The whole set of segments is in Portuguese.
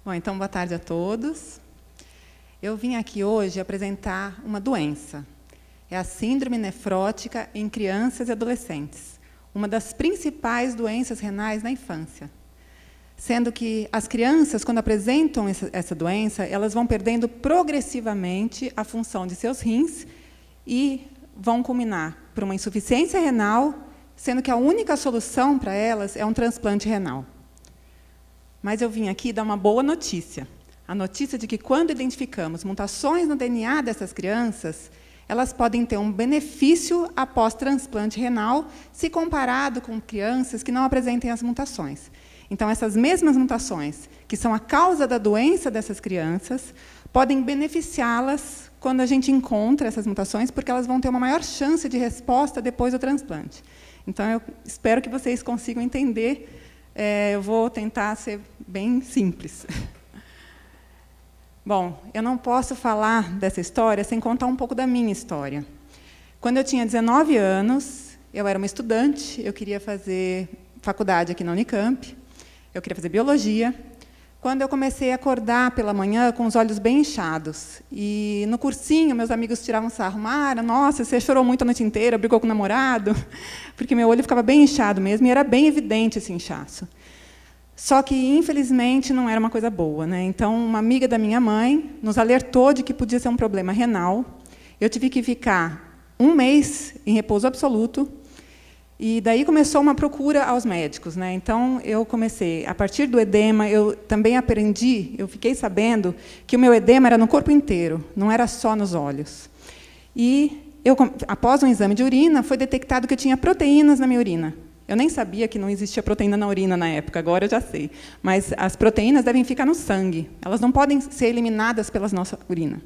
Bom, então, boa tarde a todos. Eu vim aqui hoje apresentar uma doença. É a síndrome nefrótica em crianças e adolescentes, uma das principais doenças renais na infância. Sendo que as crianças, quando apresentam essa doença, elas vão perdendo progressivamente a função de seus rins e vão culminar por uma insuficiência renal, sendo que a única solução para elas é um transplante renal. Mas eu vim aqui dar uma boa notícia. A notícia de que, quando identificamos mutações no DNA dessas crianças, elas podem ter um benefício após transplante renal, se comparado com crianças que não apresentem as mutações. Então, essas mesmas mutações, que são a causa da doença dessas crianças, podem beneficiá-las quando a gente encontra essas mutações, porque elas vão ter uma maior chance de resposta depois do transplante. Então, eu espero que vocês consigam entender. Eu vou tentar ser bem simples. Bom, eu não posso falar dessa história sem contar um pouco da minha história. Quando eu tinha 19 anos, eu era uma estudante, eu queria fazer faculdade aqui na Unicamp, eu queria fazer biologia, quando eu comecei a acordar pela manhã com os olhos bem inchados. E, no cursinho, meus amigos tiravam sarro. Mara, nossa, você chorou muito a noite inteira, brigou com o namorado, porque meu olho ficava bem inchado mesmo, e era bem evidente esse inchaço. Só que, infelizmente, não era uma coisa boa, né? Então, uma amiga da minha mãe nos alertou de que podia ser um problema renal. Eu tive que ficar 1 mês em repouso absoluto, e daí começou uma procura aos médicos, né? Então, eu comecei, a partir do edema, eu também aprendi, eu fiquei sabendo que o meu edema era no corpo inteiro, não era só nos olhos. E, após um exame de urina, foi detectado que eu tinha proteínas na minha urina. Eu nem sabia que não existia proteína na urina na época, agora eu já sei. Mas as proteínas devem ficar no sangue, elas não podem ser eliminadas pela nossa urina.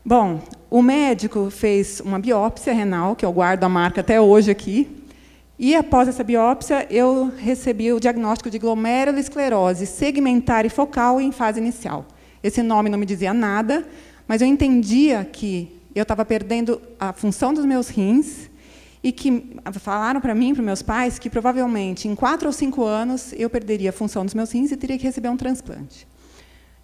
Bom, o médico fez uma biópsia renal, que eu guardo a marca até hoje aqui, e, após essa biópsia, eu recebi o diagnóstico de glomerulosclerose segmentar e focal em fase inicial. Esse nome não me dizia nada, mas eu entendia que eu estava perdendo a função dos meus rins, e que falaram para mim, para os meus pais, que, provavelmente, em 4 ou 5 anos, eu perderia a função dos meus rins e teria que receber um transplante.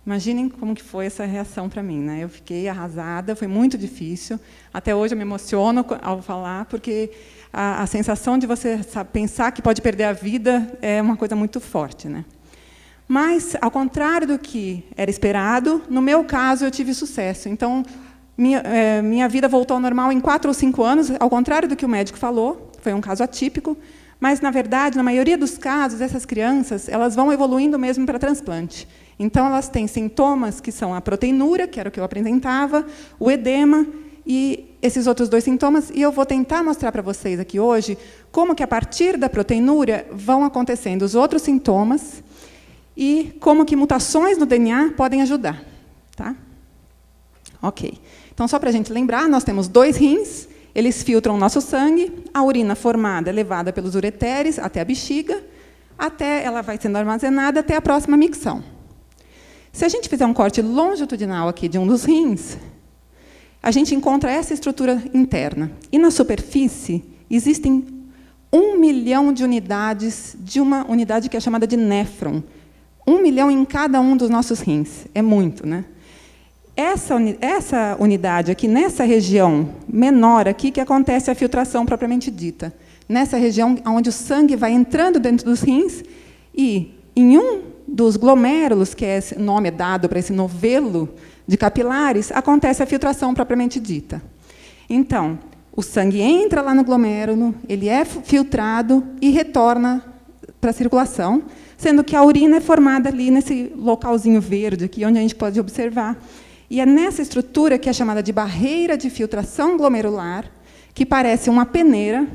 Imaginem como que foi essa reação para mim, né? Eu fiquei arrasada, foi muito difícil. Até hoje eu me emociono ao falar, porque a sensação de você pensar que pode perder a vida é uma coisa muito forte, né? Mas, ao contrário do que era esperado, no meu caso, eu tive sucesso. Então, minha vida voltou ao normal em 4 ou 5 anos, ao contrário do que o médico falou. Foi um caso atípico. Mas, na verdade, na maioria dos casos, essas crianças elas vão evoluindo mesmo para transplante. Então, elas têm sintomas que são a proteinúria, que era o que eu apresentava, o edema e esses outros 2 sintomas. E eu vou tentar mostrar para vocês aqui hoje como que, a partir da proteinúria, vão acontecendo os outros sintomas e como que mutações no DNA podem ajudar. Tá? Ok. Então, só para a gente lembrar, nós temos 2 rins, eles filtram o nosso sangue, a urina formada é levada pelos ureteres até a bexiga, até ela vai sendo armazenada até a próxima micção. Se a gente fizer um corte longitudinal aqui de um dos rins, a gente encontra essa estrutura interna. E, na superfície, existem 1 milhão de unidades de uma unidade que é chamada de néfron. 1 milhão em cada um dos nossos rins. É muito, né? Essa unidade aqui, nessa região menor aqui, que acontece a filtração propriamente dita. Nessa região onde o sangue vai entrando dentro dos rins e, em um dos glomérulos, que é esse nome dado para esse novelo de capilares, acontece a filtração propriamente dita. Então, o sangue entra lá no glomérulo, ele é filtrado e retorna para a circulação, sendo que a urina é formada ali nesse localzinho verde aqui, onde a gente pode observar. E é nessa estrutura, que é chamada de barreira de filtração glomerular, que parece uma peneira,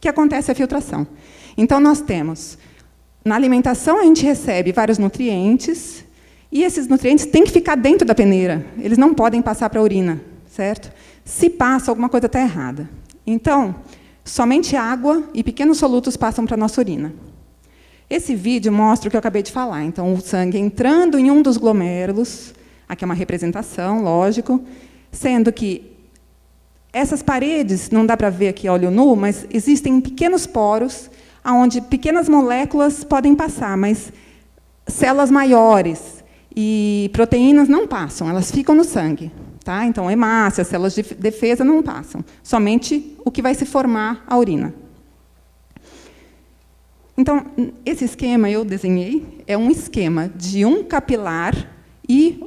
que acontece a filtração. Então, nós temos, na alimentação, a gente recebe vários nutrientes, e esses nutrientes têm que ficar dentro da peneira, eles não podem passar para a urina, certo? Se passa, alguma coisa está errada. Então, somente água e pequenos solutos passam para a nossa urina. Esse vídeo mostra o que eu acabei de falar. Então, o sangue entrando em um dos glomérulos, aqui é uma representação, lógico, sendo que essas paredes, não dá para ver aqui a olho nu, mas existem pequenos poros, onde pequenas moléculas podem passar, mas células maiores e proteínas não passam, elas ficam no sangue. Tá? Então, hemácias, células de defesa não passam. Somente o que vai se formar a urina. Então, esse esquema eu desenhei, é um esquema de um capilar e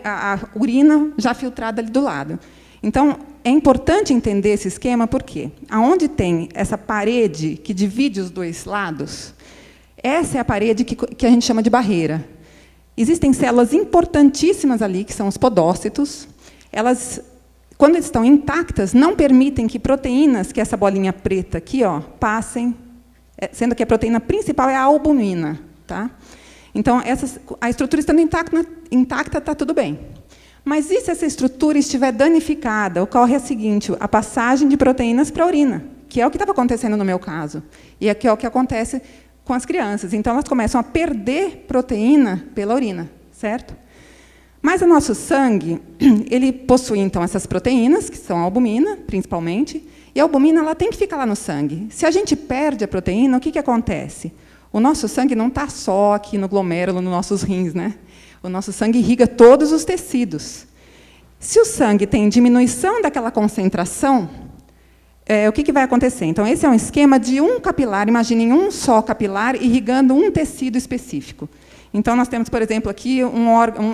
a urina já filtrada ali do lado. Então, é importante entender esse esquema, porque aonde tem essa parede que divide os dois lados, essa é a parede que a gente chama de barreira. Existem células importantíssimas ali, que são os podócitos. Elas, quando estão intactas, não permitem que proteínas, que essa bolinha preta aqui, passem, sendo que a proteína principal é a albumina. Tá? Então, a estrutura estando intacta, está tudo bem. Mas e se essa estrutura estiver danificada? Ocorre a seguinte, a passagem de proteínas para a urina, que é o que estava acontecendo no meu caso, e que é o que acontece com as crianças. Então, elas começam a perder proteína pela urina, certo? Mas o nosso sangue, ele possui, então, essas proteínas, que são a albumina, principalmente, e a albumina ela tem que ficar lá no sangue. Se a gente perde a proteína, o que acontece? O nosso sangue não está só aqui no glomérulo, nos nossos rins, né? O nosso sangue irriga todos os tecidos. Se o sangue tem diminuição daquela concentração, o que vai acontecer? Então, esse é um esquema de um capilar, imaginem um só capilar irrigando um tecido específico. Então, nós temos, por exemplo, aqui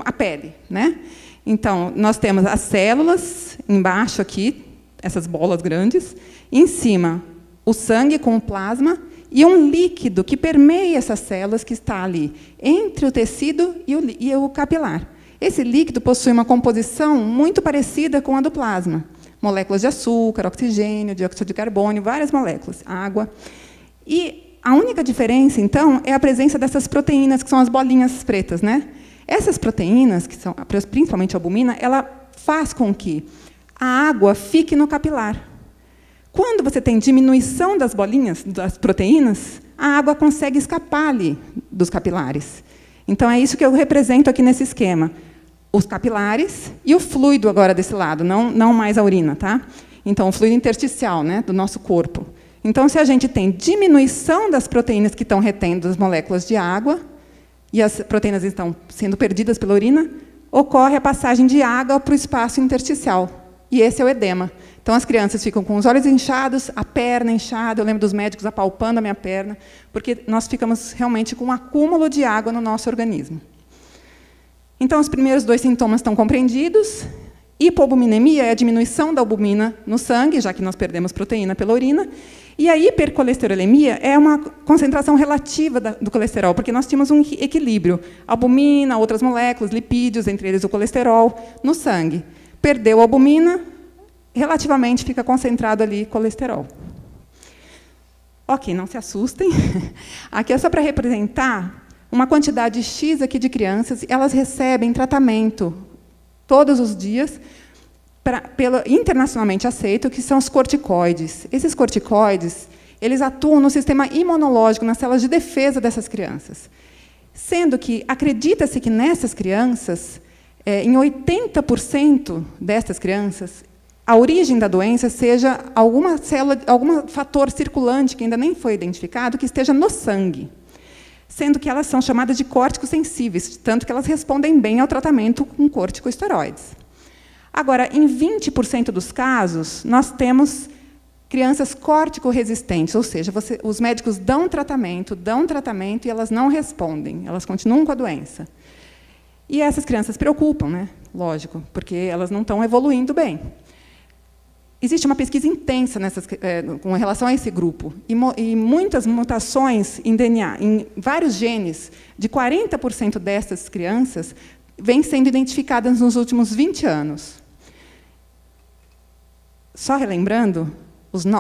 a pele. Né? Então, nós temos as células, embaixo aqui, essas bolas grandes, em cima, o sangue com o plasma, e um líquido que permeia essas células que está ali, entre o tecido e o capilar. Esse líquido possui uma composição muito parecida com a do plasma. Moléculas de açúcar, oxigênio, dióxido de carbono, várias moléculas, água. E a única diferença, então, é a presença dessas proteínas, que são as bolinhas pretas. Né? Essas proteínas, que são principalmente a albumina, ela faz com que a água fique no capilar. Quando você tem diminuição das bolinhas, das proteínas, a água consegue escapar ali dos capilares. Então, é isso que eu represento aqui nesse esquema. Os capilares e o fluido agora desse lado, não mais a urina. Tá? Então, o fluido intersticial, né, do nosso corpo. Então, se a gente tem diminuição das proteínas que estão retendo as moléculas de água, e as proteínas estão sendo perdidas pela urina, ocorre a passagem de água para o espaço intersticial. E esse é o edema. Então, as crianças ficam com os olhos inchados, a perna inchada. Eu lembro dos médicos apalpando a minha perna, porque nós ficamos realmente com um acúmulo de água no nosso organismo. Então, os primeiros dois sintomas estão compreendidos. Hipoalbuminemia é a diminuição da albumina no sangue, já que nós perdemos proteína pela urina. E a hipercolesterolemia é uma concentração relativa do colesterol, porque nós tínhamos um equilíbrio. Albumina, outras moléculas, lipídios, entre eles o colesterol, no sangue. Perdeu a albumina, relativamente fica concentrado ali colesterol. Ok, não se assustem. Aqui é só para representar uma quantidade X aqui de crianças, elas recebem tratamento todos os dias, pelo internacionalmente aceito, que são os corticoides. Esses corticoides, eles atuam no sistema imunológico, nas células de defesa dessas crianças. Sendo que acredita-se que nessas crianças, em 80% dessas crianças, a origem da doença seja alguma célula, algum fator circulante que ainda nem foi identificado, que esteja no sangue, sendo que elas são chamadas de córticos sensíveis, tanto que elas respondem bem ao tratamento com corticosteroides. Agora, em 20% dos casos, nós temos crianças córtico-resistentes, ou seja, os médicos dão tratamento e elas não respondem, elas continuam com a doença. E essas crianças preocupam, né? Lógico, porque elas não estão evoluindo bem. Existe uma pesquisa intensa com relação a esse grupo, e muitas mutações em DNA, em vários genes, de 40% dessas crianças, vêm sendo identificadas nos últimos 20 anos. Só relembrando,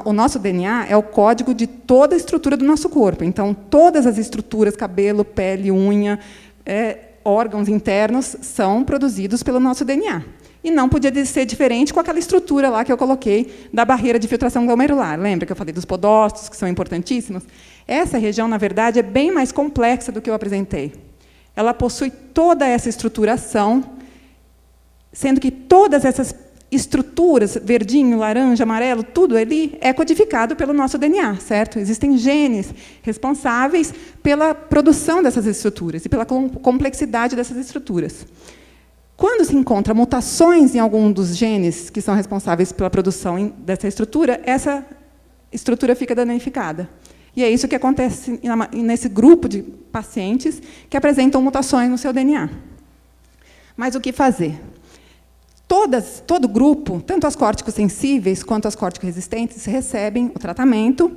o nosso DNA é o código de toda a estrutura do nosso corpo. Então, todas as estruturas, cabelo, pele, unha, órgãos internos, são produzidos pelo nosso DNA. E não podia ser diferente com aquela estrutura lá que eu coloquei da barreira de filtração glomerular. Lembra que eu falei dos podócitos, que são importantíssimos? Essa região, na verdade, é bem mais complexa do que eu apresentei. Ela possui toda essa estruturação, sendo que todas essas estruturas, verdinho, laranja, amarelo, tudo ali é codificado pelo nosso DNA, certo? Existem genes responsáveis pela produção dessas estruturas e pela complexidade dessas estruturas. Quando se encontra mutações em algum dos genes que são responsáveis pela produção dessa estrutura, essa estrutura fica danificada. E é isso que acontece nesse grupo de pacientes que apresentam mutações no seu DNA. Mas o que fazer? Todo grupo, tanto as córticos sensíveis quanto as córticos resistentes, recebem o tratamento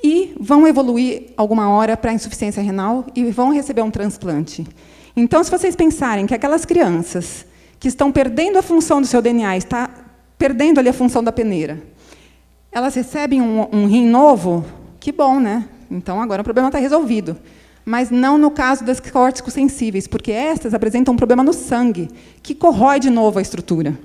e vão evoluir alguma hora para a insuficiência renal e vão receber um transplante. Então, se vocês pensarem que aquelas crianças que estão perdendo a função do seu DNA, está perdendo ali a função da peneira, elas recebem um rim novo, que bom, né? Então, agora o problema está resolvido. Mas não no caso das córticos sensíveis, porque estas apresentam um problema no sangue, que corrói de novo a estrutura.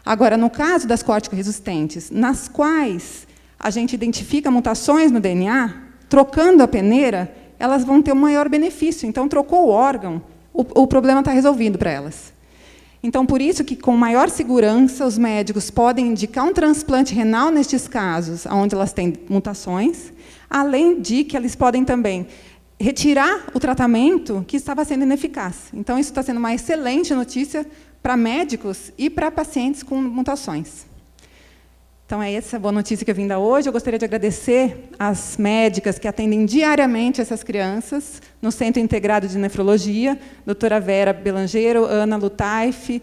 Agora, no caso das córticos resistentes, nas quais a gente identifica mutações no DNA, trocando a peneira, elas vão ter um maior benefício. Então, trocou o órgão, o problema está resolvido para elas. Então, por isso que, com maior segurança, os médicos podem indicar um transplante renal nestes casos, onde elas têm mutações, além de que eles podem também retirar o tratamento que estava sendo ineficaz. Então, isso está sendo uma excelente notícia para médicos e para pacientes com mutações. Então, é essa a boa notícia que eu vim dar hoje. Eu gostaria de agradecer às médicas que atendem diariamente essas crianças no Centro Integrado de Nefrologia, doutora Vera Belangeiro, Ana Lutaif,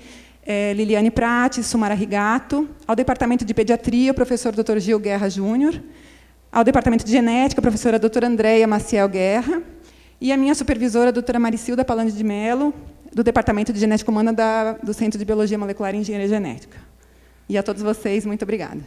Liliane Prates, Sumara Rigato, ao Departamento de Pediatria, o professor Dr. Gil Guerra Júnior, ao Departamento de Genética, a professora doutora Andréia Maciel Guerra, e a minha supervisora, a doutora Maricilda Palande de Mello, do Departamento de Genética Humana do Centro de Biologia Molecular e Engenharia Genética. E a todos vocês, muito obrigada.